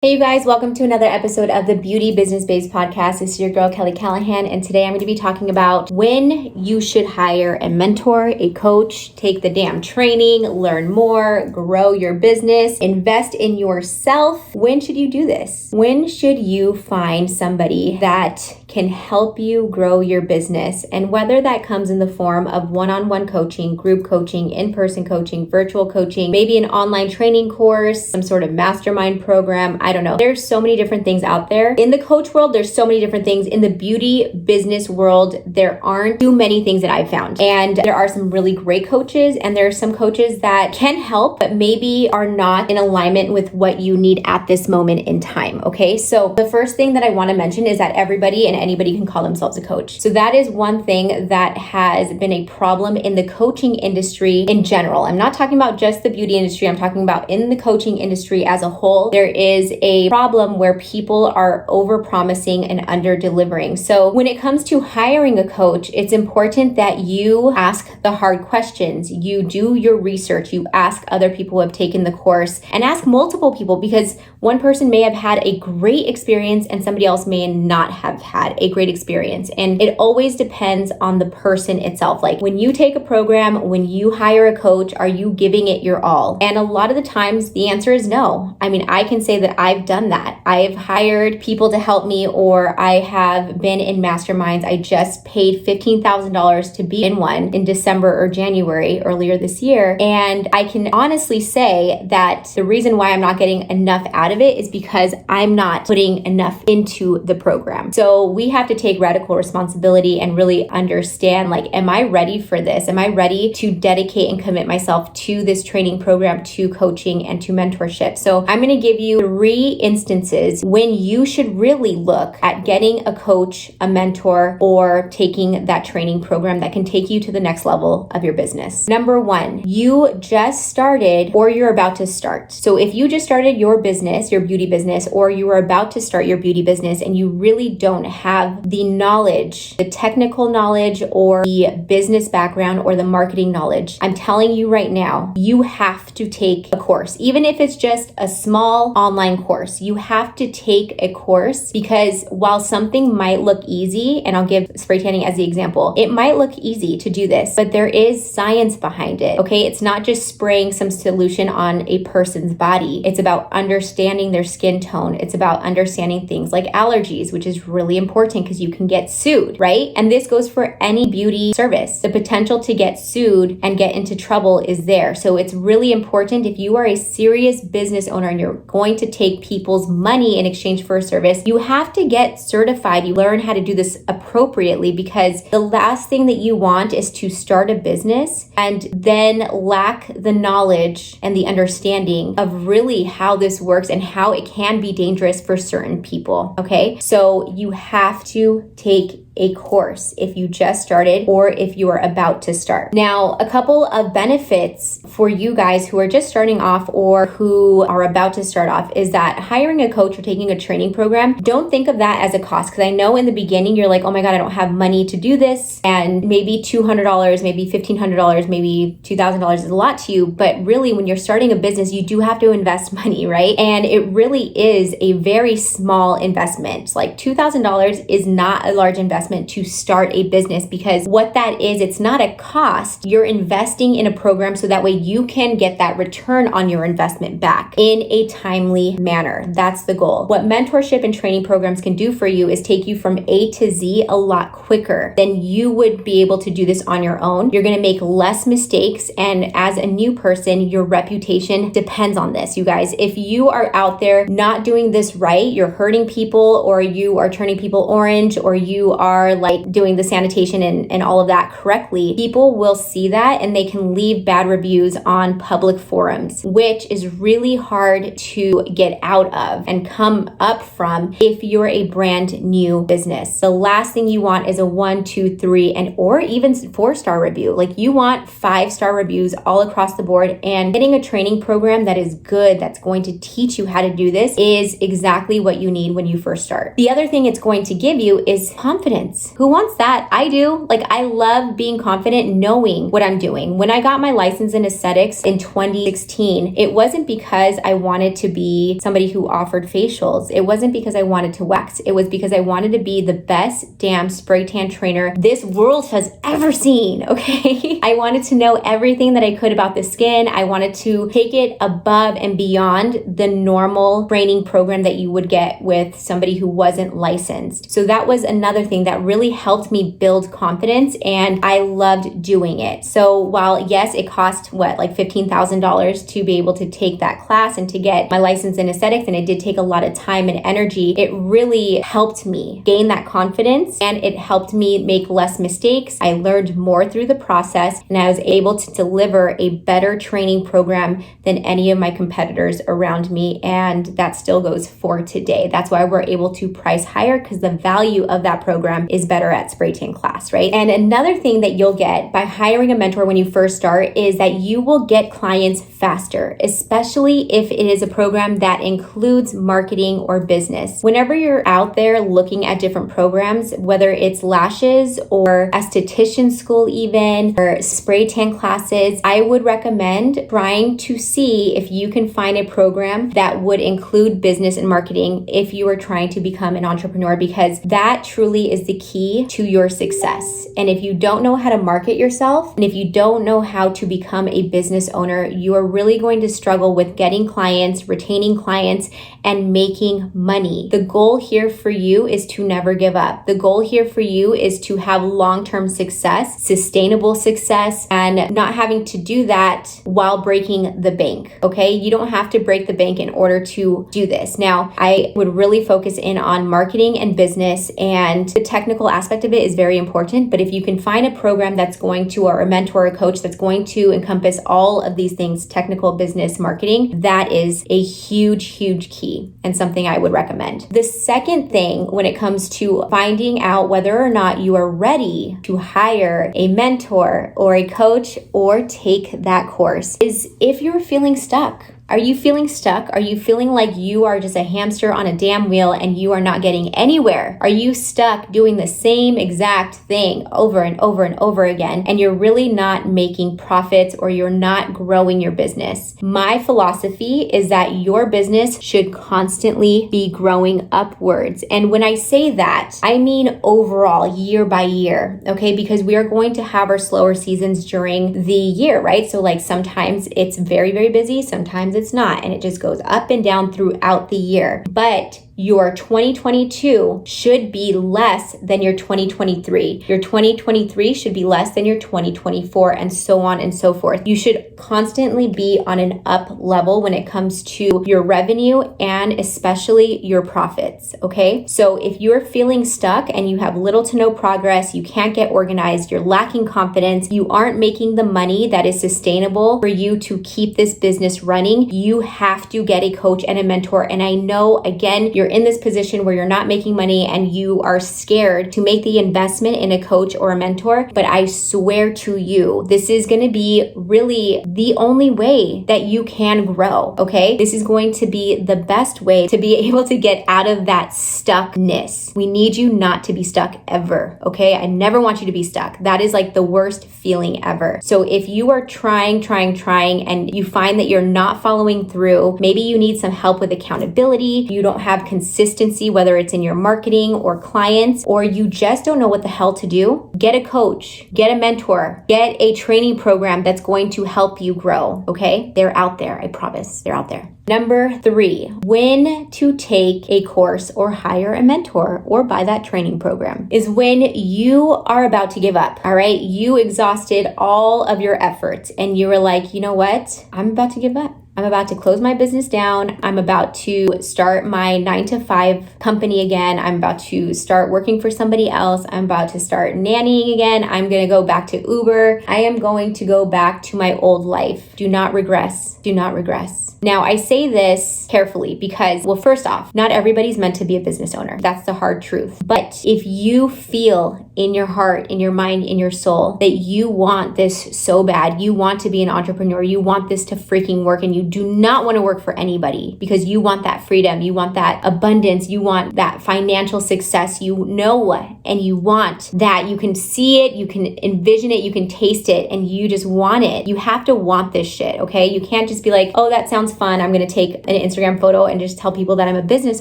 Hey you guys, welcome to another episode of the Beauty Business Based Podcast. This is your girl, Callaghan, and today I'm going to be talking about when you should hire a mentor, a coach, take the damn training, learn more, grow your business, invest in yourself. When should you do this? When should you find somebody that can help you grow your business? And whether that comes in the form of one-on-one coaching, group coaching, in-person coaching, virtual coaching, maybe an online training course, some sort of mastermind program, I don't know. There's so many different things out there. In the coach world, there's so many different things. In the beauty business world, there aren't too many things that I've found. And there are some really great coaches, and there are some coaches that can help, but maybe are not in alignment with what you need at this moment in time. Okay. So the first thing that I want to mention is that everybody and anybody can call themselves a coach. So that is one thing that has been a problem in the coaching industry in general. I'm not talking about just the beauty industry. I'm talking about in the coaching industry as a whole. There is a problem where people are over promising and under delivering. So when it comes to hiring a coach, it's important that you ask the hard questions. You do your research. You ask other people who have taken the course and ask multiple people, because one person may have had a great experience and somebody else may not have had a great experience. And it always depends on the person itself. Like when you take a program, when you hire a coach, are you giving it your all? And a lot of the times the answer is no. I mean, I can say that I've done that. I've hired people to help me, or I have been in masterminds. I just paid $15,000 to be in one in December or January earlier this year. And I can honestly say that the reason why I'm not getting enough out of it is because I'm not putting enough into the program. So we have to take radical responsibility and really understand, like, am I ready for this? Am I ready to dedicate and commit myself to this training program, to coaching, and to mentorship? So I'm going to give you 3 instances when you should really look at getting a coach, a mentor, or taking that training program that can take you to the next level of your business. Number 1, you just started or you're about to start. So if you just started your business, your beauty business, or you are about to start your beauty business and you really don't have the knowledge, the technical knowledge, or the business background, or the marketing knowledge, I'm telling you right now, you have to take a course. Even if it's just a small online course, you have to take a course, because while something might look easy, and I'll give spray tanning as the example, it might look easy to do this, but there is science behind it. Okay. It's not just spraying some solution on a person's body. It's about understanding their skin tone. It's about understanding things like allergies, which is really important because you can get sued, right? And this goes for any beauty service. The potential to get sued and get into trouble is there. So it's really important, if you are a serious business owner and you're going to take people's money in exchange for a service, you have to get certified. You learn how to do this appropriately, because the last thing that you want is to start a business and then lack the knowledge and the understanding of really how this works and how it can be dangerous for certain people. Okay. So you have to take a course if you just started or if you are about to start. Now, a couple of benefits for you guys who are just starting off or who are about to start off is that hiring a coach or taking a training program, don't think of that as a cost. Because I know in the beginning, you're like, oh my God, I don't have money to do this. And maybe $200, maybe $1,500, maybe $2,000 is a lot to you. But really, when you're starting a business, you do have to invest money, right? And it really is a very small investment. Like $2,000 is not a large investment to start a business, because what that is, it's not a cost. You're investing in a program so that way you can get that return on your investment back in a timely manner. That's the goal. What mentorship and training programs can do for you is take you from A to Z a lot quicker than you would be able to do this on your own. You're going to make less mistakes. And as a new person, your reputation depends on this, you guys. If you are out there not doing this right, you're hurting people, or you are turning people orange, or you are like doing the sanitation and all of that correctly, people will see that and they can leave bad reviews on public forums, which is really hard to get out of and come up from if you're a brand new business. The last thing you want is a 1, 2, 3, and or even 4-star review. Like you want 5-star reviews all across the board, and getting a training program that is good, that's going to teach you how to do this, is exactly what you need when you first start. The other thing it's going to give you is confidence. confidence. Who wants that? I do. Like, I love being confident knowing what I'm doing. When I got my license in aesthetics in 2016, it wasn't because I wanted to be somebody who offered facials. It wasn't because I wanted to wax. It was because I wanted to be the best damn spray tan trainer this world has ever seen, okay? I wanted to know everything that I could about the skin. I wanted to take it above and beyond the normal training program that you would get with somebody who wasn't licensed. So that was another thing that really helped me build confidence, and I loved doing it. So while yes, it cost like $15,000 to be able to take that class and to get my license in aesthetics, and it did take a lot of time and energy, it really helped me gain that confidence, and it helped me make less mistakes. I learned more through the process, and I was able to deliver a better training program than any of my competitors around me, and that still goes for today. That's why we're able to price higher, because the value of that program is better at spray tan class, right? And another thing that you'll get by hiring a mentor when you first start is that you will get clients faster, especially if it is a program that includes marketing or business. Whenever you're out there looking at different programs, whether it's lashes or esthetician school even, or spray tan classes, I would recommend trying to see if you can find a program that would include business and marketing if you are trying to become an entrepreneur, because that truly is the key to your success. And if you don't know how to market yourself, and if you don't know how to become a business owner, you are really going to struggle with getting clients, retaining clients, and making money. The goal here for you is to never give up. The goal here for you is to have long-term success, sustainable success, and not having to do that while breaking the bank, okay? You don't have to break the bank in order to do this. Now, I would really focus in on marketing and business, and the technical aspect of it is very important, but if you can find a program that's going to, or a mentor or a coach that's going to encompass all of these things, technical, business, marketing, that is a huge, huge key and something I would recommend. The second thing when it comes to finding out whether or not you are ready to hire a mentor or a coach or take that course is if you're feeling stuck. Are you feeling stuck? Are you feeling like you are just a hamster on a damn wheel and you are not getting anywhere? Are you stuck doing the same exact thing over and over and over again, and you're really not making profits, or you're not growing your business? My philosophy is that your business should constantly be growing upwards. And when I say that, I mean overall, year by year, okay? Because we are going to have our slower seasons during the year, right? So like sometimes it's very, very busy, sometimes it's not, and it just goes up and down throughout the year. But your 2022 should be less than your 2023. Your 2023 should be less than your 2024, and so on and so forth. You should constantly be on an up level when it comes to your revenue and especially your profits, okay? So if you're feeling stuck and you have little to no progress, you can't get organized, you're lacking confidence, you aren't making the money that is sustainable for you to keep this business running, you have to get a coach and a mentor. And I know, again, you're in this position where you're not making money and you are scared to make the investment in a coach or a mentor, but I swear to you, this is going to be really the only way that you can grow, okay? This is going to be the best way to be able to get out of that stuckness. We need you not to be stuck ever, okay? I never want you to be stuck. That is like the worst feeling ever. So if you are trying, and you find that you're not following through, maybe you need some help with accountability, you don't have consistency, whether it's in your marketing or clients, or you just don't know what the hell to do, get a coach, get a mentor, get a training program that's going to help you grow, okay? They're out there, I promise, they're out there. Number 3, when to take a course or hire a mentor or buy that training program is when you are about to give up, all right? You exhausted all of your efforts and you were like, you know what? I'm about to give up. I'm about to close my business down. I'm about to start my 9-to-5 company again. I'm about to start working for somebody else. I'm about to start nannying again. I'm going to go back to Uber. I am going to go back to my old life. Do not regress. Do not regress. Now, I say this carefully because, well, first off, not everybody's meant to be a business owner. That's the hard truth. But if you feel in your heart, in your mind, in your soul that you want this so bad, you want to be an entrepreneur, you want this to freaking work, and you do not want to work for anybody because you want that freedom, you want that abundance, you want that financial success, you know, and you want that, you can see it, you can envision it, you can taste it, and you just want it. You have to want this shit, okay? You can't just be like, oh, that sounds fun, I'm gonna take an Instagram photo and just tell people that I'm a business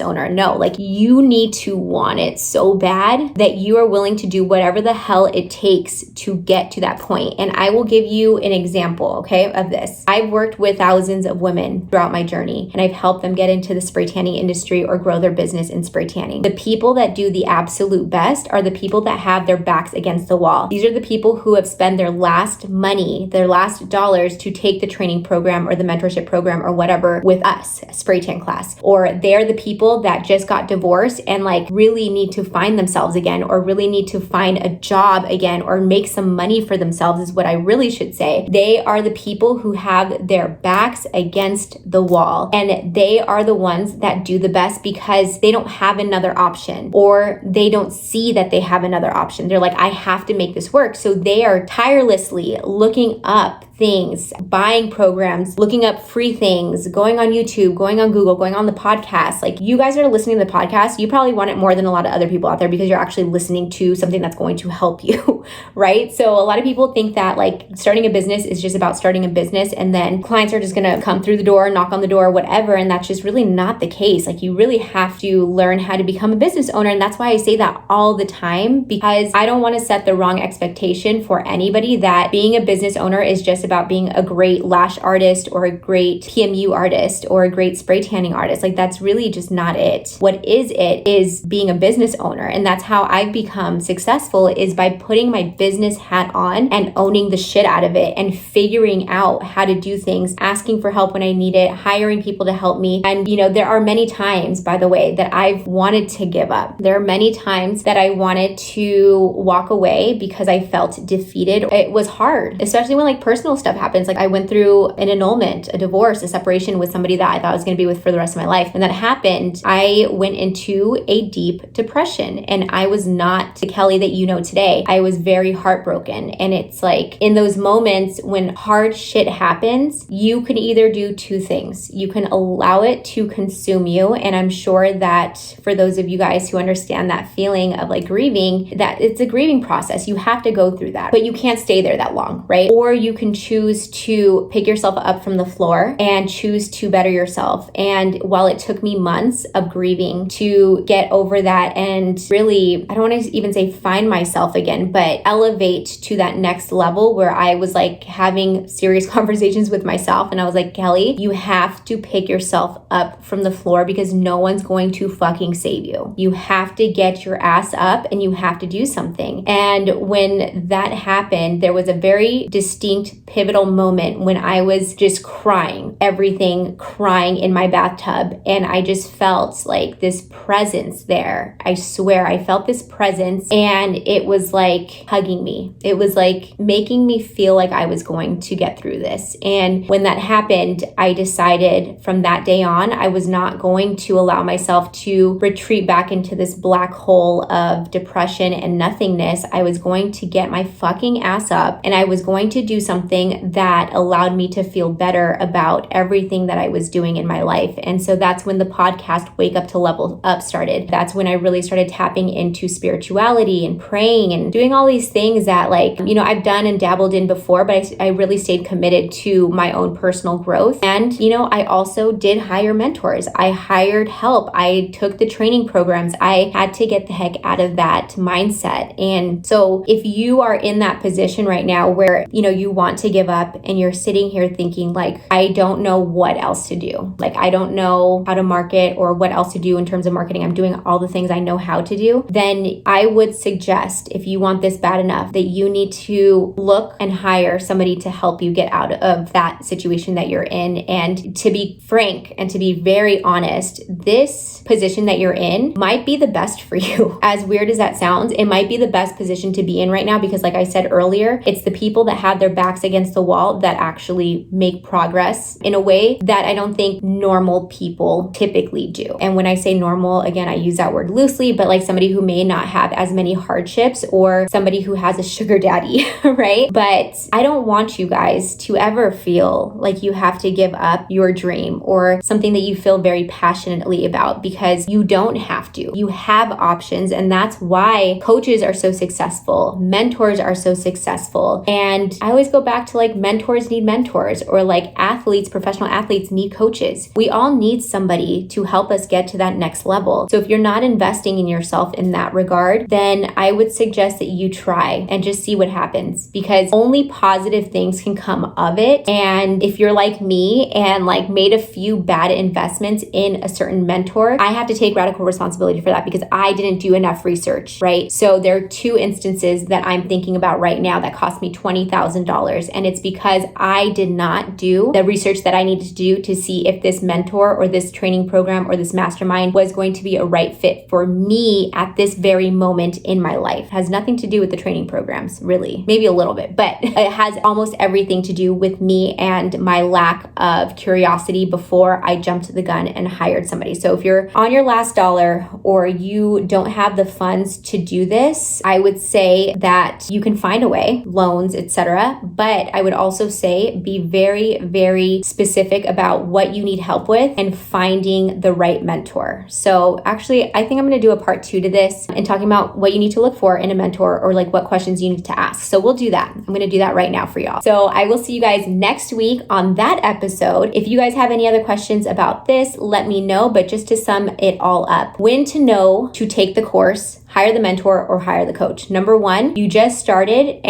owner. No, like, you need to want it so bad that you are willing to do whatever the hell it takes to get to that point. And I will give you an example, okay, of this. I've worked with thousands of women throughout my journey, and I've helped them get into the spray tanning industry or grow their business in spray tanning. The people that do the absolute best are the people that have their backs against the wall. These are the people who have spent their last money, their last dollars to take the training program or the mentorship program or whatever with us, a spray tan class. Or they're the people that just got divorced and like really need to find themselves again, or really need to find a job again, or make some money for themselves is what I really should say. They are the people who have their backs against the wall, and they are the ones that do the best because they don't have another option, or they don't see that they have another option. They're like, I have to make this work. So they are tirelessly looking up things, buying programs, looking up free things, going on YouTube, going on Google, going on the podcast. Like, you guys are listening to the podcast, you probably want it more than a lot of other people out there because you're actually listening to something that's going to help you, right? So a lot of people think that like starting a business is just about starting a business and then clients are just gonna come through the door, knock on the door, whatever. And that's just really not the case. Like, you really have to learn how to become a business owner. And that's why I say that all the time, because I don't want to set the wrong expectation for anybody that being a business owner is just about being a great lash artist or a great PMU artist or a great spray tanning artist. Like, that's really just not it. What is it is being a business owner. And that's how I've become successful, is by putting my business hat on and owning the shit out of it and figuring out how to do things, asking for help when I need it, hiring people to help me. And there are many times, by the way, that I've wanted to give up. There are many times that I wanted to walk away because I felt defeated. It was hard, especially when like personal stuff happens. Like, I went through an annulment, a divorce, a separation with somebody that I thought I was going to be with for the rest of my life. And that happened. I went into a deep depression, and I was not the Kelly that you know today. I was very heartbroken. And it's like, in those moments when hard shit happens, you can either do two things. You can allow it to consume you. And I'm sure that for those of you guys who understand that feeling of like grieving, that it's a grieving process. You have to go through that, but you can't stay there that long, right? Or you can choose to pick yourself up from the floor and choose to better yourself. And while it took me months of grieving to get over that and really, I don't want to even say find myself again, but elevate to that next level where I was like having serious conversations with myself. And I was like, Kelly, you have to pick yourself up from the floor because no one's going to fucking save you. You have to get your ass up and you have to do something. And when that happened, there was a very distinct pivotal moment when I was just crying, everything crying in my bathtub. And I just felt like this presence there. I swear I felt this presence, and it was like hugging me. It was like making me feel like I was going to get through this. And when that happened, I decided from that day on, I was not going to allow myself to retreat back into this black hole of depression and nothingness. I was going to get my fucking ass up, and I was going to do something that allowed me to feel better about everything that I was doing in my life. And so that's when the podcast Wake Up to Level Up started. That's when I really started tapping into spirituality and praying and doing all these things that I've done and dabbled in before, but I really stayed committed to my own personal growth. And, I also did hire mentors. I hired help. I took the training programs. I had to get the heck out of that mindset. And so if you are in that position right now where, you want to give up and you're sitting here thinking like, I don't know what else to do. Like, I don't know how to market or what else to do in terms of marketing. I'm doing all the things I know how to do. Then I would suggest, if you want this bad enough, that you need to look and hire somebody to help you get out of that situation that you're in. And to be frank and to be very honest, this position that you're in might be the best for you. As weird as that sounds, it might be the best position to be in right now because, like I said earlier, it's the people that have their backs against against the wall that actually make progress in a way that I don't think normal people typically do. And when I say normal, again, I use that word loosely, but like somebody who may not have as many hardships or somebody who has a sugar daddy, right? But I don't want you guys to ever feel like you have to give up your dream or something that you feel very passionately about, because you don't have to. You have options, and that's why coaches are so successful. Mentors are so successful. And I always go back to like mentors need mentors, or like athletes, professional athletes need coaches. We all need somebody to help us get to that next level. So if you're not investing in yourself in that regard, then I would suggest that you try and just see what happens, because only positive things can come of it. And if you're like me and like made a few bad investments in a certain mentor, I have to take radical responsibility for that because I didn't do enough research, right? So there are two instances that I'm thinking about right now that cost me $20,000. And it's because I did not do the research that I needed to do to see if this mentor or this training program or this mastermind was going to be a right fit for me at this very moment in my life. It has nothing to do with the training programs, really. Maybe a little bit, but it has almost everything to do with me and my lack of curiosity before I jumped the gun and hired somebody. So if you're on your last dollar or you don't have the funds to do this, I would say that you can find a way, loans, etc. But I would also say be very, very specific about what you need help with and finding the right mentor. So actually, I think I'm going to do a part 2 to this and talking about what you need to look for in a mentor, or like what questions you need to ask. So we'll do that. I'm going to do that right now for y'all. So I will see you guys next week on that episode. If you guys have any other questions about this, let me know. But just to sum it all up, when to know to take the course, hire the mentor, or hire the coach. Number 1, you just started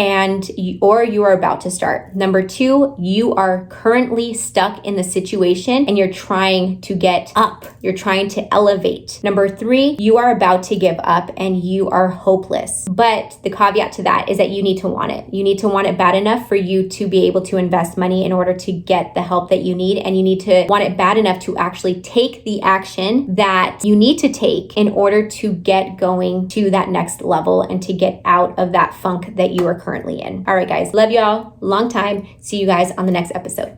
or you are about to start. Number 2, you are currently stuck in the situation and you're trying to get up. You're trying to elevate. Number 3, you are about to give up and you are hopeless. But the caveat to that is that you need to want it. You need to want it bad enough for you to be able to invest money in order to get the help that you need. And you need to want it bad enough to actually take the action that you need to take in order to get going to that next level and to get out of that funk that you are currently in. All right, guys. Love y'all. Long time. See you guys on the next episode.